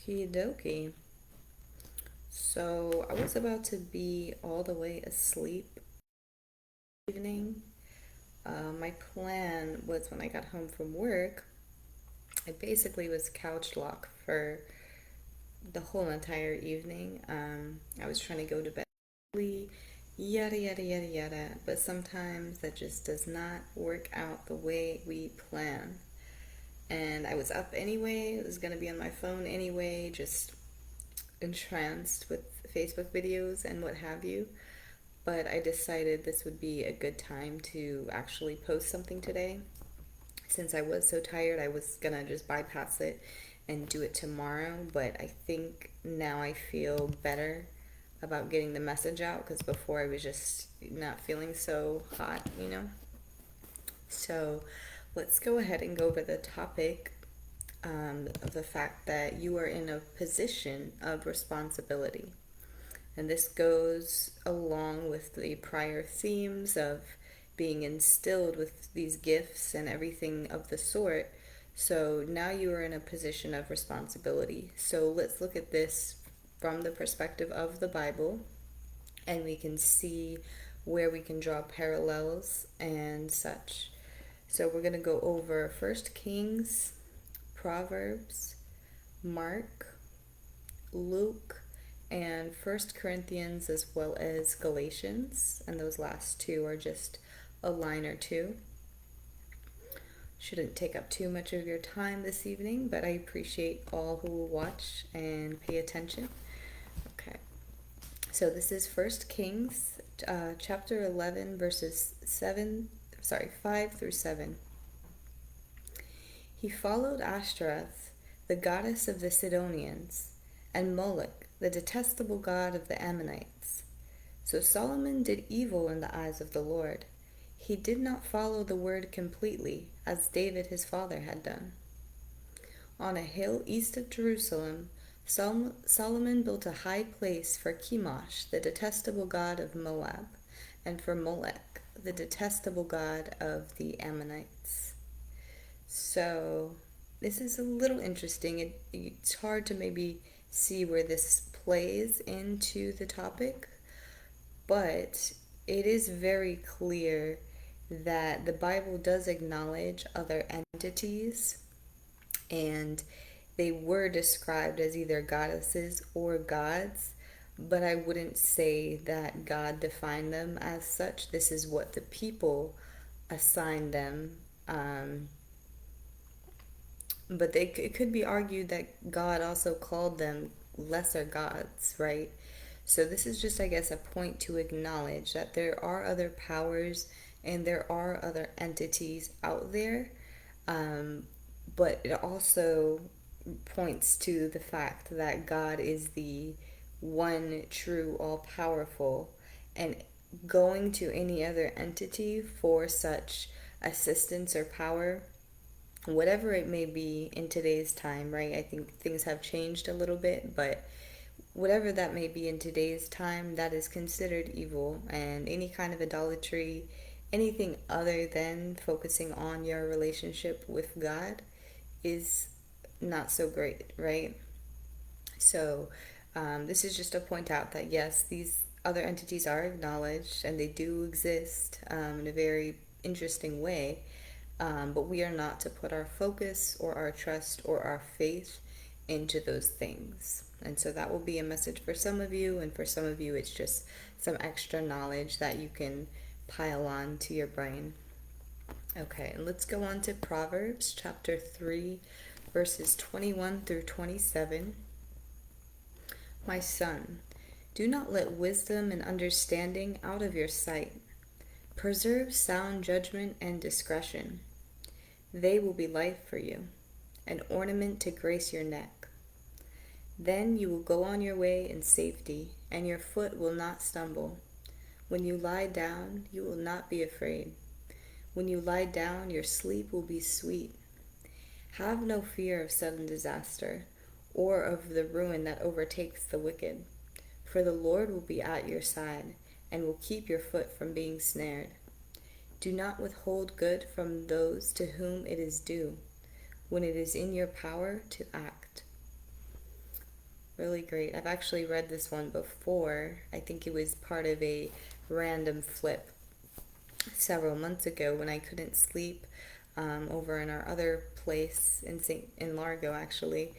Okie dokie. So I was about to be all the way asleep evening. My plan was when I got home from work, I basically was couch locked for the whole entire evening. I was trying to go to bed early, yada yada yada yada, but sometimes that just does not work out the way we plan. And I was up anyway, it was gonna be on my phone anyway, just entranced with Facebook videos and what have you. But I decided this would be a good time to actually post something today. Since I was so tired, I was gonna just bypass it and do it tomorrow. But I think now I feel better about getting the message out because before I was just not feeling so hot. So let's go ahead and go over the topic of the fact that you are in a position of responsibility. And this goes along with the prior themes of being instilled with these gifts and everything of the sort. So now you are in a position of responsibility. So let's look at this from the perspective of the Bible, and we can see where we can draw parallels and such. So we're going to go over First Kings, Proverbs, Mark, Luke, and First Corinthians, as well as Galatians. And those last two are just a line or two. Shouldn't take up too much of your time this evening, but I appreciate all who will watch and pay attention. Okay, so this is First Kings, chapter 11, verses 5 through 7. He followed Ashtoreth, the goddess of the Sidonians, and Moloch, the detestable god of the Ammonites. So Solomon did evil in the eyes of the Lord. He did not follow the word completely, as David his father had done. On a hill east of Jerusalem, Solomon built a high place for Chemosh, the detestable god of Moab, and for Molech, the detestable god of the Ammonites. So this is a little interesting. It's hard to maybe see where this plays into the topic, but it is very clear that the Bible does acknowledge other entities, and they were described as either goddesses or gods, but I wouldn't say that God defined them as such. This is what the people assigned them. But it could be argued that God also called them lesser gods, right? So this is just, I guess, a point to acknowledge that there are other powers and there are other entities out there. But it also points to the fact that God is the one true, all powerful, and going to any other entity for such assistance or power, whatever it may be in today's time, right? I think things have changed a little bit, but whatever that may be in today's time, that is considered evil. And any kind of idolatry, anything other than focusing on your relationship with God, is not so great, right? So, this is just to point out that yes, these other entities are acknowledged and they do exist in a very interesting way. But we are not to put our focus or our trust or our faith into those things. And so that will be a message for some of you, and for some of you, it's just some extra knowledge that you can pile on to your brain. Okay, and let's go on to Proverbs chapter 3, verses 21 through 27. My son, do not let wisdom and understanding out of your sight. Preserve sound judgment and discretion. They will be life for you, an ornament to grace your neck. Then you will go on your way in safety, and your foot will not stumble. When you lie down, you will not be afraid. When you lie down, your sleep will be sweet. Have no fear of sudden disaster, or of the ruin that overtakes the wicked. For the Lord will be at your side, and will keep your foot from being snared. Do not withhold good from those to whom it is due, when it is in your power to act. really great. I've actually read this one before. I think it was part of a random flip several months ago when I couldn't sleep over in our other place in Largo actually.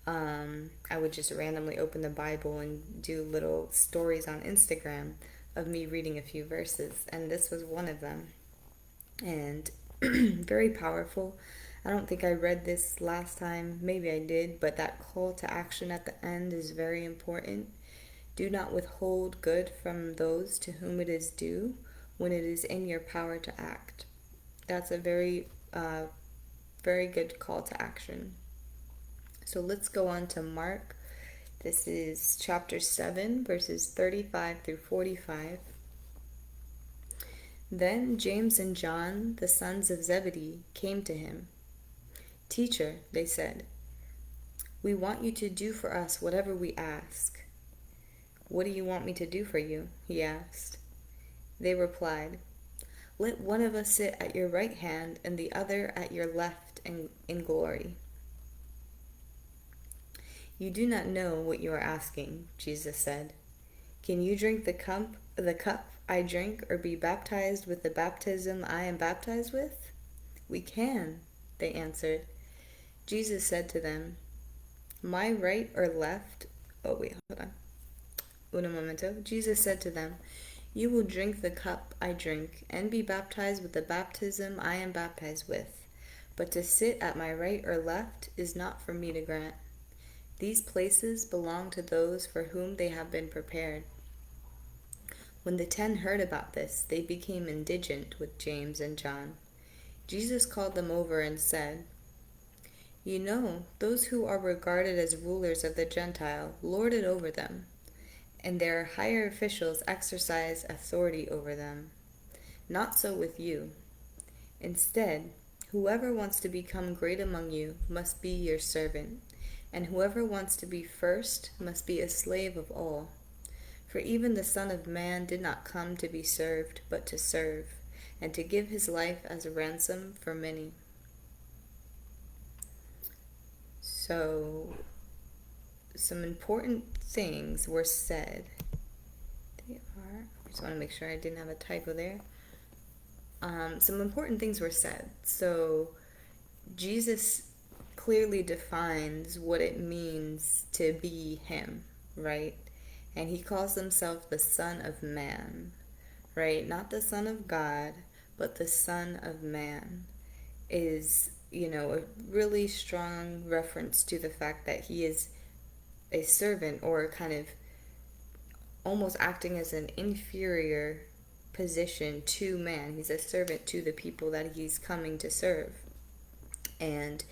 I would just randomly open the Bible and do little stories on Instagram of me reading a few verses, and this was one of them. And very powerful. I don't think I read this last time. Maybe I did, but that call to action at the end is very important. Do not withhold good from those to whom it is due when it is in your power to act. That's a very good call to action. So let's go on to Mark. This is chapter 7, verses 35 through 45. Then James and John, the sons of Zebedee, came to him. Teacher, they said, we want you to do for us whatever we ask. What do you want me to do for you? He asked. They replied, let one of us sit at your right hand and the other at your left in glory. You do not know what you are asking, Jesus said. Can you drink the cup I drink, or be baptized with the baptism I am baptized with? We can, they answered. Jesus said to them, my right or left? Oh wait, hold on. Un momento. Jesus said to them, you will drink the cup I drink, and be baptized with the baptism I am baptized with. But to sit at my right or left is not for me to grant. These places belong to those for whom they have been prepared. When the 10 heard about this, they became indignant with James and John. Jesus called them over and said, you know, those who are regarded as rulers of the Gentile lord it over them, and their higher officials exercise authority over them. Not so with you. Instead, whoever wants to become great among you must be your servant, and whoever wants to be first must be a slave of all. For even the Son of Man did not come to be served, but to serve, and to give his life as a ransom for many. So, some important things were said. I just want to make sure I didn't have a typo there. Some important things were said. So, Jesus clearly defines what it means to be him, right? And he calls himself the Son of Man, right? Not the Son of God, but the Son of Man is, a really strong reference to the fact that he is a servant, or kind of almost acting as an inferior position to man. He's a servant to the people that he's coming to serve. And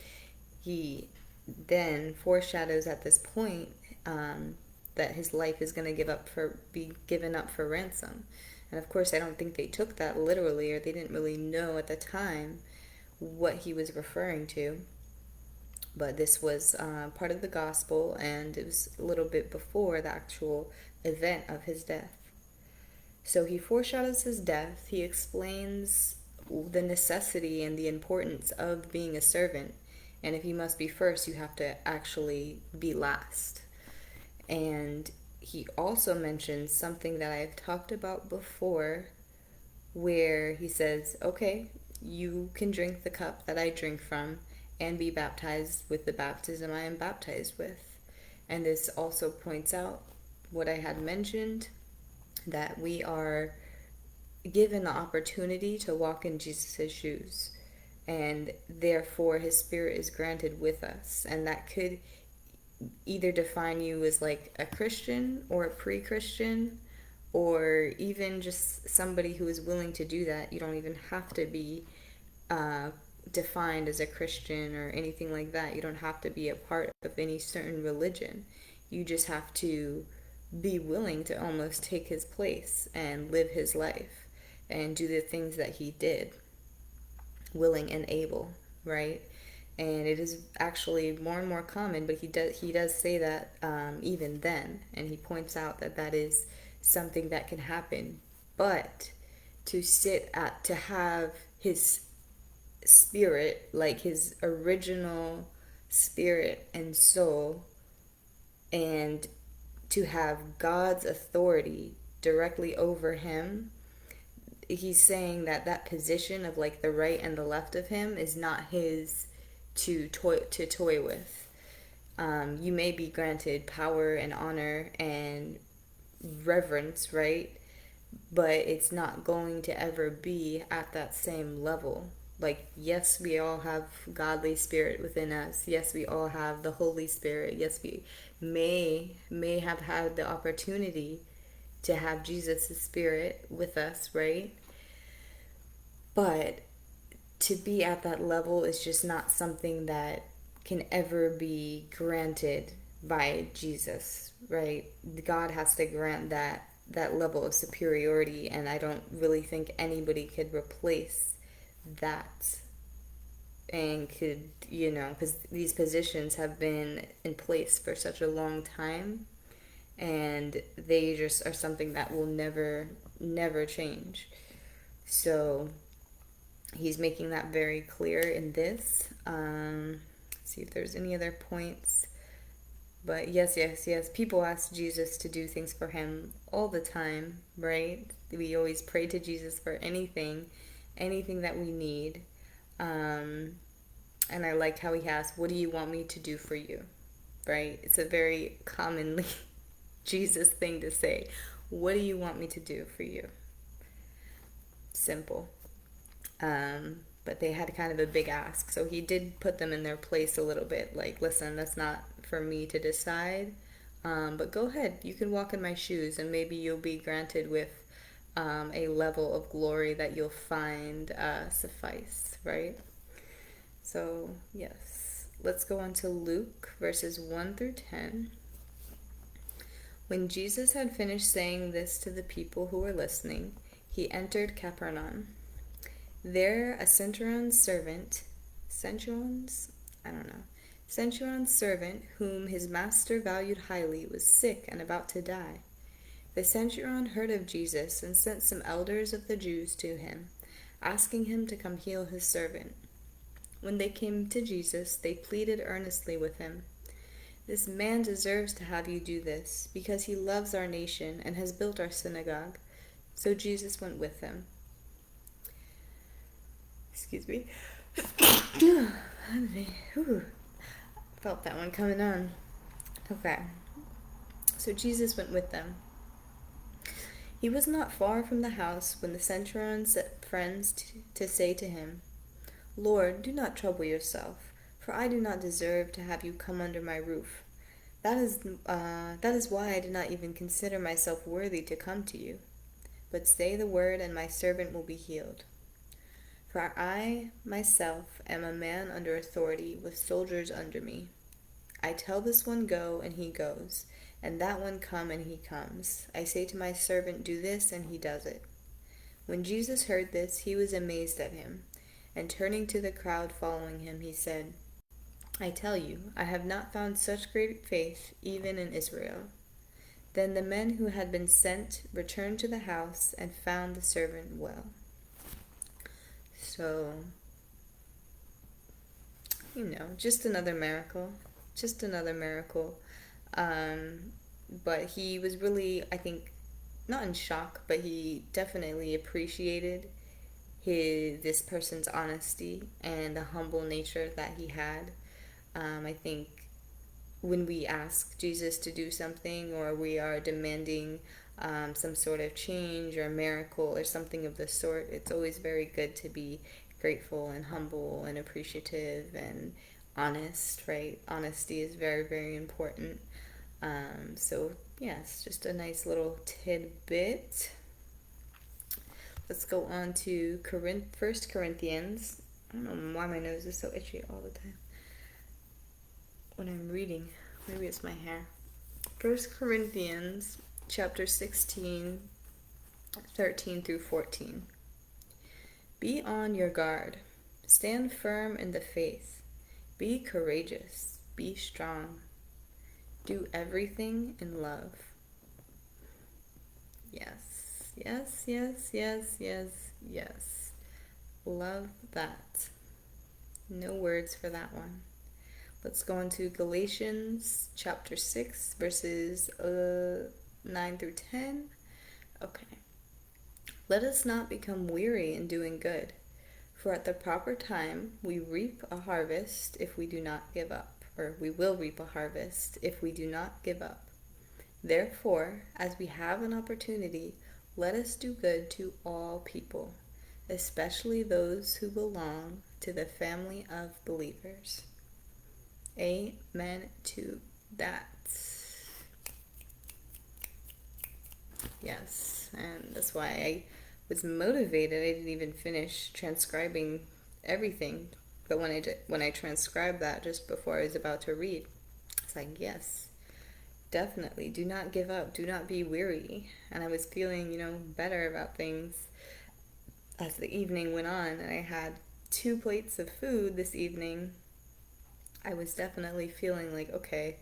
he then foreshadows at this point that his life is going to be given up for ransom. And of course, I don't think they took that literally, or they didn't really know at the time what he was referring to. But this was part of the gospel, and it was a little bit before the actual event of his death. So he foreshadows his death. He explains the necessity and the importance of being a servant. And if you must be first, you have to actually be last. And he also mentions something that I've talked about before, where he says, okay, you can drink the cup that I drink from and be baptized with the baptism I am baptized with. And this also points out what I had mentioned, that we are given the opportunity to walk in Jesus' shoes, and therefore his spirit is granted with us. And that could either define you as like a Christian or a pre-Christian, or even just somebody who is willing to do that. You don't even have to be defined as a Christian or anything like that. You don't have to be a part of any certain religion. You just have to be willing to almost take his place and live his life and do the things that he did, willing and able, right? And it is actually more and more common, but he does say that even then, and he points out that that is something that can happen. But to have his spirit, like his original spirit and soul, and to have God's authority directly over him, he's saying that that position of like the right and the left of him is not his to toy with. You may be granted power and honor and reverence, right? But it's not going to ever be at that same level. Like, yes, we all have godly spirit within us. Yes, we all have the Holy Spirit. Yes, we may have had the opportunity to have Jesus' spirit with us, right? But to be at that level is just not something that can ever be granted by Jesus, right? God has to grant that level of superiority, and I don't really think anybody could replace that, and could, because these positions have been in place for such a long time, and they just are something that will never change. So he's making that very clear in this. See if there's any other points. But yes. People ask Jesus to do things for him all the time, right? We always pray to Jesus for anything that we need. And I like how he asks, "What do you want me to do for you?" Right? It's a very commonly Jesus thing to say. What do you want me to do for you? Simple. But they had kind of a big ask. So he did put them in their place a little bit. Like, listen, that's not for me to decide. But go ahead. You can walk in my shoes, and maybe you'll be granted with a level of glory that you'll find suffice, right? So, yes. Let's go on to Luke verses 1 through 10. When Jesus had finished saying this to the people who were listening, he entered Capernaum. There a centurion's servant, centurion's servant, whom his master valued highly, was sick and about to die. The centurion heard of Jesus and sent some elders of the Jews to him, asking him to come heal his servant. When they came to Jesus, they pleaded earnestly with him. This man deserves to have you do this, because he loves our nation and has built our synagogue. So Jesus went with them. Excuse me. Felt that one coming on. Okay. So Jesus went with them. He was not far from the house when the centurion sent friends to say to him, "Lord, do not trouble yourself, for I do not deserve to have you come under my roof. That is why I did not even consider myself worthy to come to you. But say the word, and my servant will be healed. For I myself am a man under authority, with soldiers under me. I tell this one, go, and he goes, and that one, come, and he comes. I say to my servant, do this, and he does it." When Jesus heard this, he was amazed at him, and turning to the crowd following him, he said, "I tell you, I have not found such great faith even in Israel." Then the men who had been sent returned to the house and found the servant well. So, just another miracle. Just another miracle. But he was really, I think, not in shock, but he definitely appreciated this person's honesty and the humble nature that he had. I think when we ask Jesus to do something, or we are demanding some sort of change or miracle or something of the sort, it's always very good to be grateful and humble and appreciative and honest, right? Honesty is very, very important. So, yes, just a nice little tidbit. Let's go on to 1 Corinthians. I don't know why my nose is so itchy all the time when I'm reading. Maybe it's my hair. 1 Corinthians chapter 16, 13 through 14. Be on your guard. Stand firm in the faith. Be courageous. Be strong. Do everything in love. Yes, yes, yes, yes, yes, yes. Love that. No words for that one. Let's go into Galatians chapter 6, verses 9 through 10. Okay. Let us not become weary in doing good, for at the proper time we reap a harvest if we do not give up, or we will reap a harvest if we do not give up. Therefore, as we have an opportunity, let us do good to all people, especially those who belong to the family of believers. Amen to that. Yes, and that's why I was motivated. I didn't even finish transcribing everything, but when I transcribed that just before I was about to read, it's like, yes, definitely do not give up, do not be weary. And I was feeling, better about things as the evening went on, and I had 2 plates of food this evening. I was definitely feeling like, okay,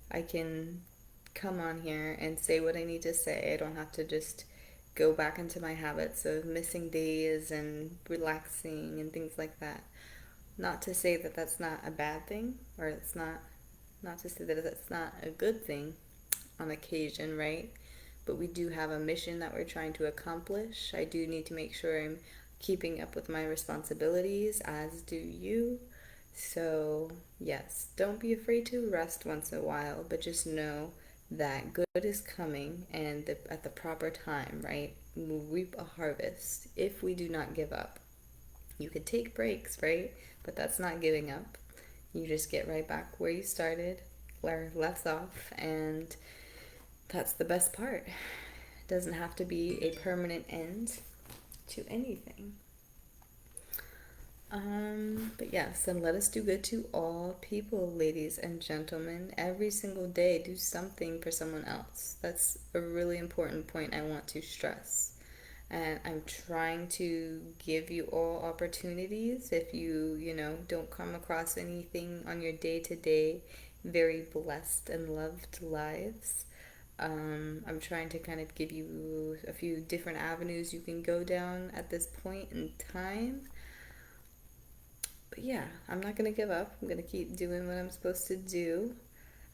I can come on here and say what I need to say. I don't have to just go back into my habits of missing days and relaxing and things like that. Not to say that that's not a bad thing, or it's not to say that that's not a good thing on occasion, right? But we do have a mission that we're trying to accomplish. I do need to make sure I'm keeping up with my responsibilities, as do you. So, yes, don't be afraid to rest once in a while, but just know that good is coming and at the proper time, right? We'll reap a harvest if we do not give up. You could take breaks, right? But that's not giving up. You just get right back where you started, where left off, and that's the best part. It doesn't have to be a permanent end to anything. But yes, and let us do good to all people, ladies and gentlemen. Every single day, do something for someone else. That's a really important point I want to stress. And I'm trying to give you all opportunities. If you don't come across anything on your day to day, very blessed and loved lives. I'm trying to kind of give you a few different avenues you can go down at this point in time. But yeah, I'm not going to give up. I'm going to keep doing what I'm supposed to do.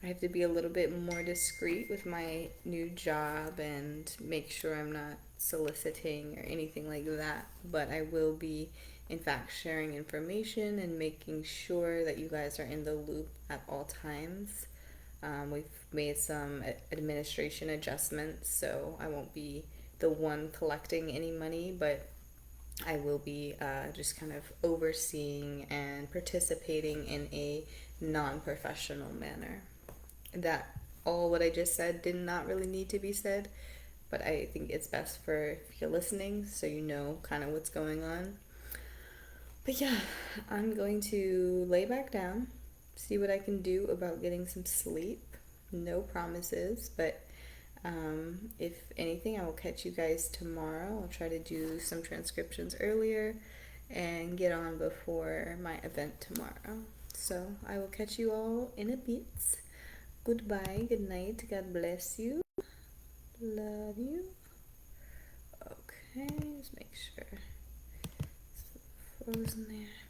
I have to be a little bit more discreet with my new job and make sure I'm not soliciting or anything like that. But I will be, in fact, sharing information and making sure that you guys are in the loop at all times. We've made some administration adjustments, so I won't be the one collecting any money, but I will be just kind of overseeing and participating in a non-professional manner. That all what I just said did not really need to be said, but I think it's best for if you're listening so you know kind of what's going on. But yeah, I'm going to lay back down, see what I can do about getting some sleep. No promises, but if anything, I will catch you guys tomorrow. I'll try to do some transcriptions earlier and get on before my event tomorrow. So I will catch you all in a bit. Goodbye, good night, God bless you. Love you. Okay, just make sure it's frozen there.